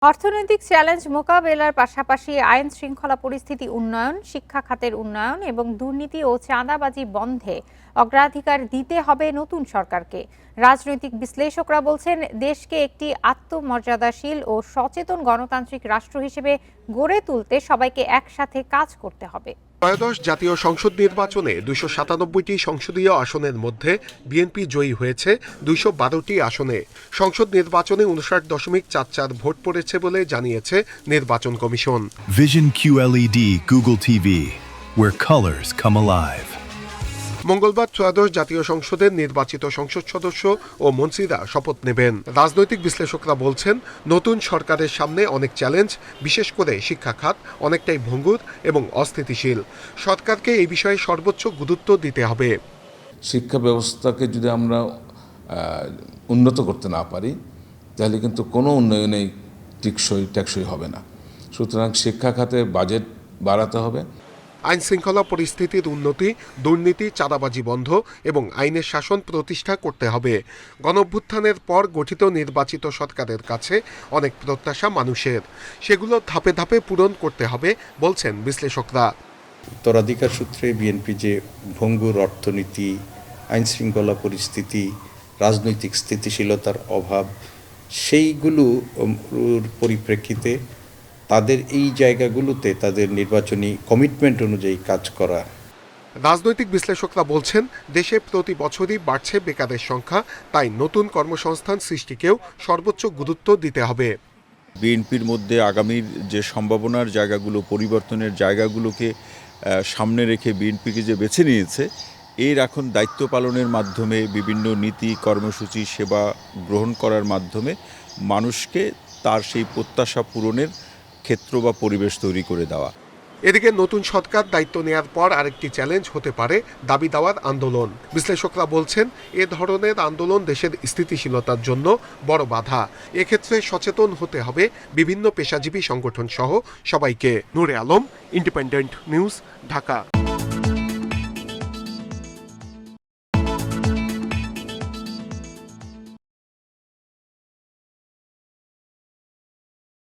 অর্থনৈতিক চ্যালেঞ্জ মোকাবেলার পাশাপাশি আইন শৃঙ্খলা পরিস্থিতি উন্নয়ন, শিক্ষা খাতের উন্নয়ন এবং দুর্নীতি ও চাঁদাবাজি বন্ধে অগ্রাধিকার দিতে হবে নতুন সরকারকে। রাজনৈতিক বিশ্লেষকরা বলছেন, দেশকে একটি আত্মমর্যাদাশীল ও সচেতন গণতান্ত্রিক রাষ্ট্র হিসেবে গড়ে তুলতে সবাইকে একসাথে কাজ করতে হবে। ত্রয়োদশ জাতীয় সংসদ নির্বাচনে ২৯৭টি সংসদীয় আসনের মধ্যে বিএনপি জয়ী হয়েছে ২১২টি আসনে। সংসদ নির্বাচনে ৫৯.৪৪ ভোট পড়েছে বলে জানিয়েছে নির্বাচন commission. Vision QLED Google TV, where colors come alive. মঙ্গলবার ত্রয়োদশ জাতীয় সংসদের নির্বাচিত সংসদ সদস্য ও মন্ত্রীরা শপথ নেবেন। রাজনৈতিক বিশ্লেষকরা বলছেন, নতুন সরকারের সামনে অনেক চ্যালেঞ্জ, বিশেষ করে শিক্ষা খাত অনেকটাই ভঙ্গুর এবং অস্থিতিশীল। সরকারকে এই বিষয়ে সর্বোচ্চ গুরুত্ব দিতে হবে। শিক্ষা ব্যবস্থাকে যদি আমরা উন্নত করতে না পারি, তাহলে কিন্তু কোনো উন্নয়নেই টেকসই হবে না। সুতরাং শিক্ষা খাতে বাজেট বাড়াতে হবে। আইন শৃঙ্খলা পরিস্থিতির উন্নতি, দুর্নীতি, চাঁদাবাজি বন্ধ এবং আইনের শাসন প্রতিষ্ঠা করতে হবে। গণঅভ্যুত্থানের পর গঠিত নির্বাচিত সরকারের কাছে অনেক প্রত্যাশা মানুষের, সেগুলো ধাপে ধাপে পূরণ করতে হবে বলছেন বিশ্লেষকরা। উত্তরাধিকার সূত্রে বিএনপি যে ভঙ্গুর অর্থনীতি, আইন শৃঙ্খলা পরিস্থিতি, রাজনৈতিক স্থিতিশীলতার অভাব, সেইগুলোর পরিপ্রেক্ষিতে তাদের এই জায়গাগুলোতে তাদের নির্বাচনী কমিটমেন্ট অনুযায়ী কাজ করা। রাজনৈতিক বিশ্লেষকরা বলছেন, দেশে প্রতি বছরই বাড়ছে বেকারের সংখ্যা, তাই নতুন কর্মসংস্থান সৃষ্টিকেও সর্বোচ্চ গুরুত্ব দিতে হবে। বিএনপির মধ্যে আগামীর যে সম্ভাবনার জায়গাগুলো, পরিবর্তনের জায়গাগুলোকে সামনে রেখে বিএনপিকে যে বেছে নিয়েছে, এর এখন দায়িত্ব পালনের মাধ্যমে বিভিন্ন নীতি, কর্মসূচি, সেবা গ্রহণ করার মাধ্যমে মানুষকে তার সেই প্রত্যাশা পূরণের ক্ষেত্র বা পরিবেশ তৈরি করে দেওয়া। এদিকে নতুন সরকার দায়িত্ব নেয়ার পর আরেকটি চ্যালেঞ্জ হতে পারে দাবি দেওয়ার আন্দোলন। বিশ্লেষকরা বলছেন, এ ধরনের আন্দোলন দেশের স্থিতিশীলতার জন্য বড় বাধা। এক্ষেত্রে সচেতন হতে হবে বিভিন্ন পেশাজীবী সংগঠন সহ সবাইকে। নূরে আলম, ইন্ডিপেন্ডেন্ট নিউজ, ঢাকা।